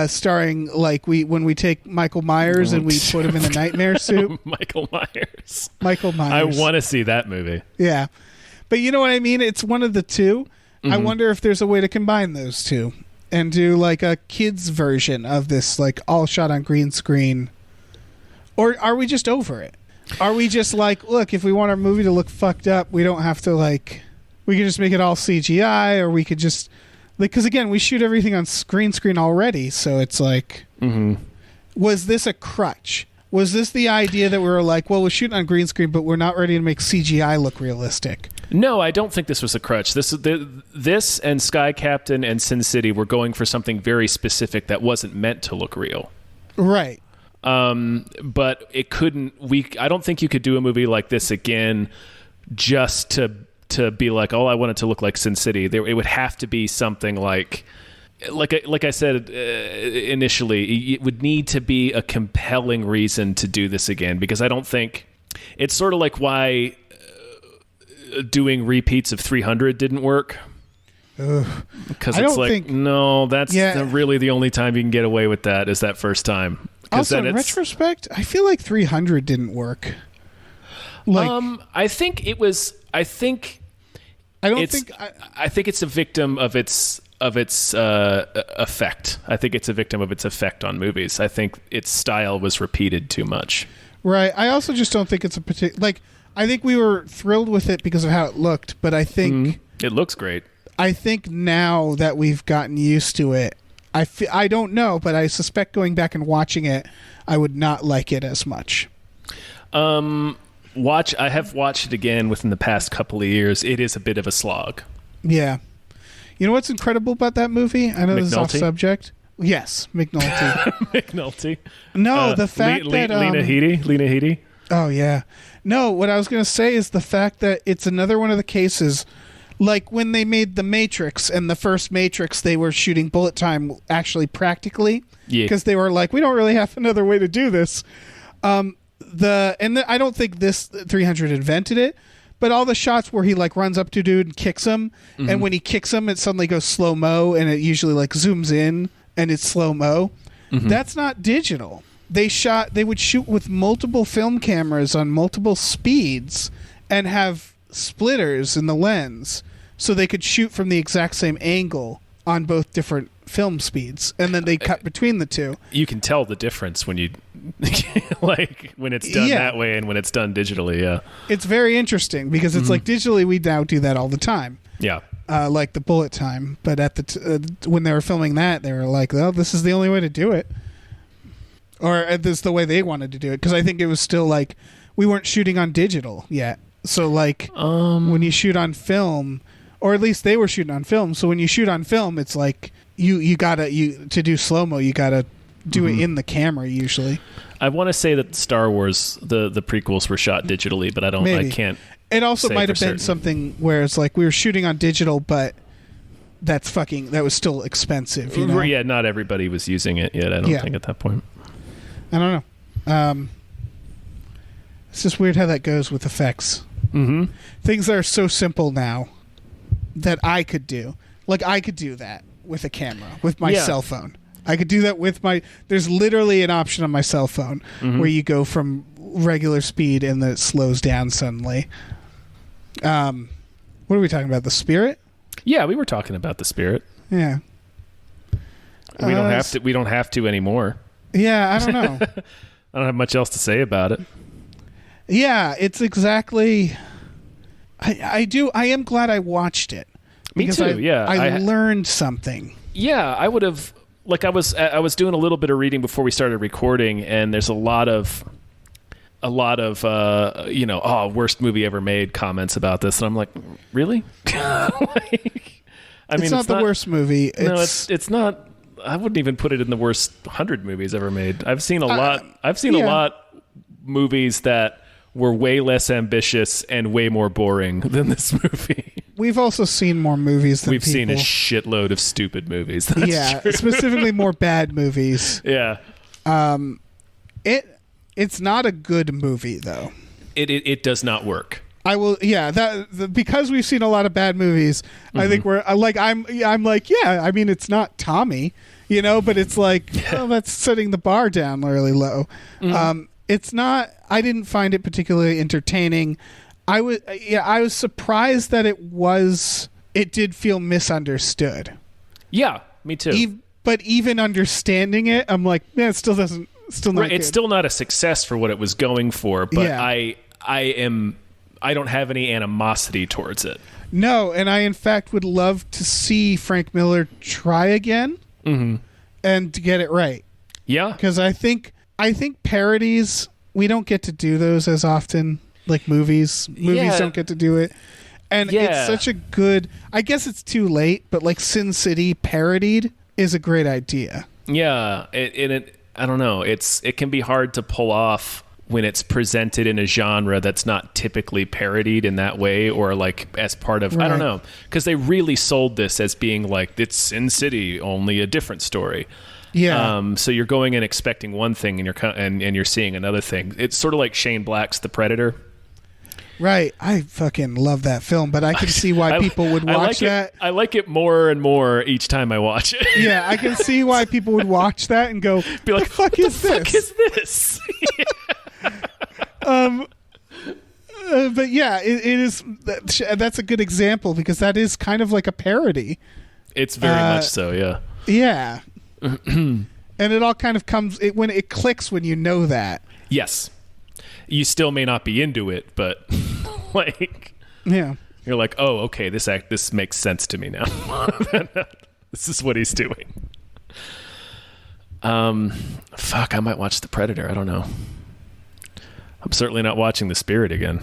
starring like when we take Michael Myers and we put him in a nightmare suit. Michael Myers. Michael Myers. I want to see that movie. Yeah, but you know what I mean. It's one of the two. I wonder if there's a way to combine those two and do like a kids version of this, like all shot on green screen Or are we just over it? Are we just like, look, if we want our movie to look fucked up, we don't have to like, we can just make it all CGI, or we could just, like, because again, we shoot everything on screen already, so it's like, was this a crutch? Was this the idea that we were like, well, we're shooting on green screen, but we're not ready to make CGI look realistic? No, I don't think this was a crutch. This and Sky Captain and Sin City were going for something very specific that wasn't meant to look real. Right. But it couldn't. I don't think you could do a movie like this again just to be like, oh, I want it to look like Sin City. It would have to be something like I said initially. It would need to be a compelling reason to do this again, because I don't think it's sort of like why doing repeats of 300 didn't work. Because it's like, no, that's really the only time you can get away with that is that first time. Also, in retrospect, I feel like 300 didn't work. Like, I think it was. I think it's a victim of its effect. I think it's a victim of its effect on movies. I think its style was repeated too much. Right. I also just don't think it's a particular. Like, I think we were thrilled with it because of how it looked, but I think it looks great. I think now that we've gotten used to it, I don't know, but I suspect going back and watching it, I would not like it as much. I have watched it again within the past couple of years. It is a bit of a slog. Yeah. You know what's incredible about that movie? I know this is off subject. Yes, McNulty. McNulty. No, the fact that Lena Headey. Oh yeah. No, what I was going to say is the fact that it's another one of the cases, like when they made The Matrix and the first Matrix, they were shooting bullet time actually practically, because they were like, we don't really have another way to do this. I don't think this 300 invented it, but all the shots where he like runs up to dude and kicks him, and when he kicks him, it suddenly goes slow mo, and it usually like zooms in and it's slow mo. That's not digital. They would shoot with multiple film cameras on multiple speeds and have splitters in the lens so they could shoot from the exact same angle on both different film speeds, and then they cut between the two. You can tell the difference when you like when it's done that way and when it's done digitally. Yeah, it's very interesting because it's like digitally we now do that all the time. Yeah, like the bullet time, but at when they were filming that, they were like, "Well, this is the only way to do it," or this is the way they wanted to do it, because I think it was still like we weren't shooting on digital yet. So like when you shoot on film, or at least they were shooting on film. So when you shoot on film, it's like you gotta to do slow mo, you gotta do it in the camera usually. I want to say that Star Wars, the prequels were shot digitally, but I can't. It also might have been something where it's like we were shooting on digital, but that was still expensive. You know? Yeah, not everybody was using it yet. I don't think at that point. I don't know. It's just weird how that goes with effects. Things that are so simple now that I could do. Like I could do that with a camera, with my cell phone. I could do that with there's literally an option on my cell phone where you go from regular speed and then it slows down suddenly. What are we talking about? The Spirit? Yeah, we were talking about The Spirit. Yeah. We don't have to anymore. Yeah, I don't know. I don't have much else to say about it. Yeah, it's exactly. I am glad I watched it. Me too. I learned something. Yeah, I would have. Like I was doing a little bit of reading before we started recording, and there's a lot of worst movie ever made comments about this, and I'm like, really? It's not the worst movie. It's not. I wouldn't even put it in the worst 100 movies ever made. I've seen a lot. I've seen a lot movies that were way less ambitious and way more boring than this movie. We've also seen more movies than We've seen a shitload of stupid movies. That's true. Specifically more bad movies. Yeah. It's not a good movie though. It does not work. I will. Yeah. Because we've seen a lot of bad movies. I think I'm like, yeah. I mean, it's not Tommy, but it's like, oh, that's setting the bar down really low. It's not. I didn't find it particularly entertaining. I was surprised that it did feel misunderstood. Yeah, me too. But even understanding it, I'm like, man, it still doesn't Still not. It's good. still not a success for what it was going for, but Yeah. I don't have any animosity towards it. No, and I in fact would love to see Frank Miller try again and to get it right. Yeah. Because I think parodies, we don't get to do those as often. Like movies Yeah. don't get to do it, and Yeah. it's such a good. I guess it's too late, but like Sin City parodied is a great idea. Yeah, I don't know. It can be hard to pull off when it's presented in a genre that's not typically parodied in that way, or like as part of I don't Right. know, because they really sold this as being like it's Sin City, only a different story. Yeah, So you're going and expecting one thing, and you're seeing another thing. It's sort of like Shane Black's The Predator. right. I fucking love that film, but I can see why people would watch that. I like it more and more each time I watch it. Yeah, I can see why people would watch that and go, Be like, "The fuck what is the this?" fuck is this? But yeah, it is. That's a good example because that is kind of like a parody. It's very much so, yeah. Yeah, and it all kind of comes when it clicks when you know that. Yes. You still may not be into it, but like Yeah. you're like, oh, okay, this makes sense to me now. This is what he's doing. Fuck, I might watch The Predator. I don't know. I'm certainly not watching The Spirit again.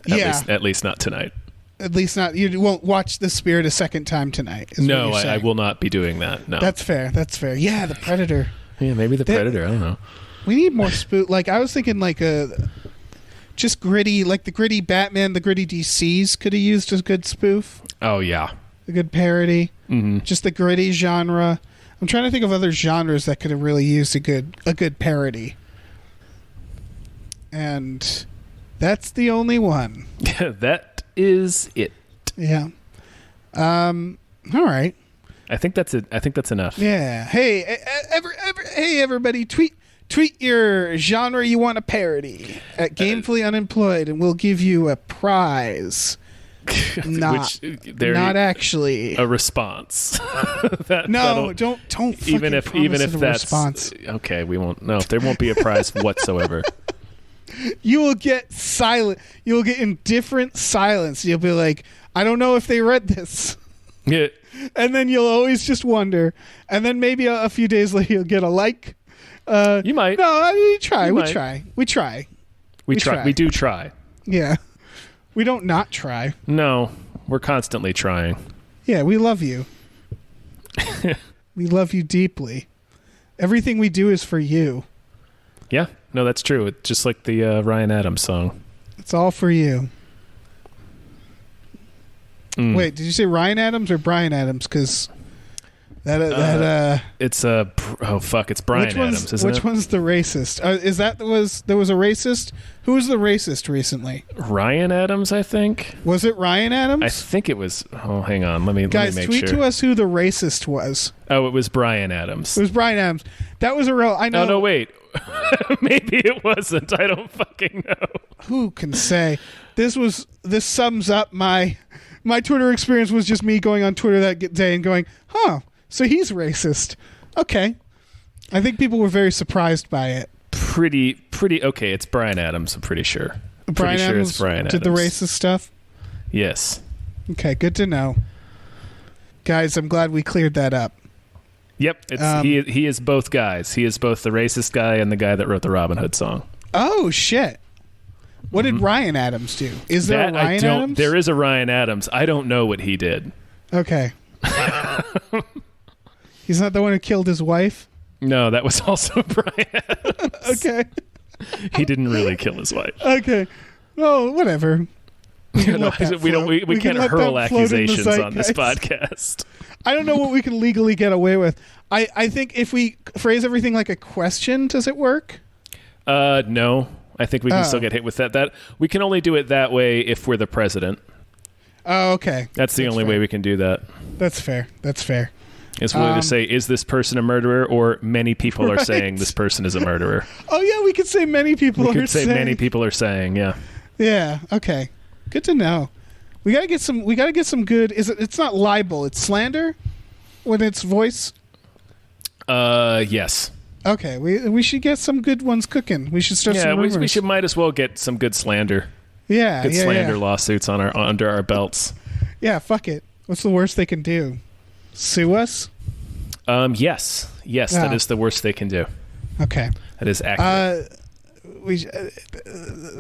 At least not tonight. At least not. You won't watch The Spirit a second time tonight. Is what No, you're I saying. will not be doing that. No. That's fair. That's fair. Yeah, The Predator. Yeah, maybe The Predator. I don't know. We need more spook. Like I was thinking, like just gritty, like the gritty Batman, the gritty DCs could have used a good spoof, Oh yeah. a good parody. Mm-hmm. Just the gritty genre. I'm trying to think of other genres that could have really used a good parody. And that's the only one. That is it. Yeah. All right. I think that's it. I think that's enough. Yeah. Hey, hey, everybody! Tweet your genre you want to parody at Gamefully Unemployed, and we'll give you a prize. Not actually a response. No, don't. Even if a that's response. okay, we won't. No, there won't be a prize whatsoever. You will get silent. You will get indifferent silence. You'll be like, I don't know if they read this. Yeah. And then you'll always just wonder. And then maybe a few days later you'll get a like. You might. No, I mean, we try. You We might. try. We try. We we try. try. We do try. Yeah. We don't not try. No, we're constantly trying. Yeah, we love you. We love you deeply. Everything we do is for you. Yeah. No, that's true. It's just like the Ryan Adams song. It's all for you. Mm. Wait, did you say Ryan Adams or Brian Adams? Because It's it's Brian Adams, isn't which it? one's the racist? There was a racist? Who was the racist recently? Ryan Adams, I think. Was it Ryan Adams? I think it was. Oh, hang on. Let me Guys, make tweet sure. to us who the racist was. Oh, it was Brian Adams. It was Brian Adams. That was a real. I know. Oh no, wait. Maybe it wasn't. I don't fucking know. Who can say? This sums up my Twitter experience. Was just me going on Twitter that day and going, huh? So he's racist. Okay. I think people were very surprised by it. Pretty okay. It's Brian Adams. I'm pretty sure. Brian Pretty sure Adams it's Brian did the Adams. racist stuff. Yes. Okay, good to know. Guys, I'm glad we cleared that up. Yep. He is both guys. He is both the racist guy and the guy that wrote the Robin Hood song. Oh shit! What did Ryan Adams do? Is there a Ryan Adams? There is a Ryan Adams. I don't know what he did. Okay. He's not the one who killed his wife. No, that was also Brian Adams. Okay. He didn't really kill his wife. Okay. No, whatever. We can No, let that we don't. float. We can can't let hurl that float in the accusations on this zeitgeist. podcast. I don't know what we can legally get away with. I think if we phrase everything like a question, does it work? No. I think we can still get hit with that. That we can only do it that way if we're the president. Oh, okay. That's the only fair. way we can do that. That's fair. That's fair. Is we either say, is this person a murderer, or many people are Right. saying this person is a murderer. Oh yeah, we could say many people We are could say saying. many people are saying, yeah. Yeah. Okay. Good to know. We gotta get some. We gotta get some good. It's not libel. It's slander when it's voice. Yes. Okay, we should get some good ones cooking. We should start Yeah, some rumors. we should might as well get some good slander. Yeah, Slander lawsuits under our belts. Yeah, fuck it. What's the worst they can do? Sue us? Yes, that is the worst they can do. Okay. That is accurate.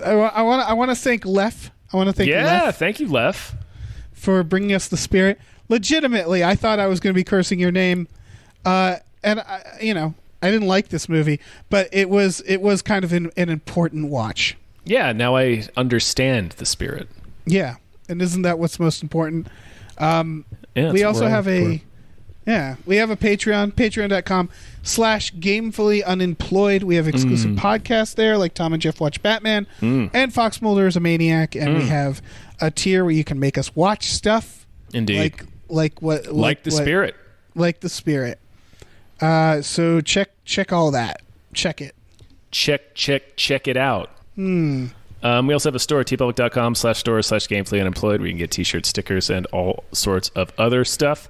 I want to thank Lef. I want to thank Lef thank you, Lef, for bringing us the spirit. Legitimately, I thought I was going to be cursing your name, and I didn't like this movie, but it was kind of an important watch. Yeah, now I understand the spirit. Yeah, and isn't that what's most important? We also have a Patreon, patreon.com/gamefully unemployed. We have exclusive podcasts there, like Tom and Jeff Watch Batman, and Fox Mulder is a Maniac, and we have a tier where you can make us watch stuff. Indeed. Like the spirit. Like the spirit. So check all that. Check it. Check it out. We also have a store, tpublic.com/store/gamefully unemployed, where you can get t-shirts, stickers, and all sorts of other stuff.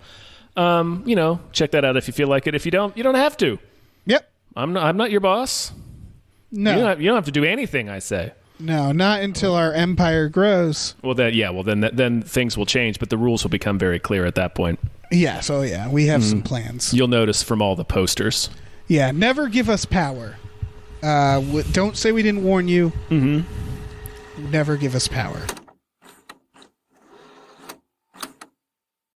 Check that out if you feel like it. If you don't, you don't have to. Yep. I'm not your boss. No. You don't have to do anything I say. No, not until our empire grows. Well, then things will change, but the rules will become very clear at that point. Yeah, so we have some plans. You'll notice from all the posters. Yeah, never give us power. Don't say we didn't warn you. Mm-hmm. Never give us power.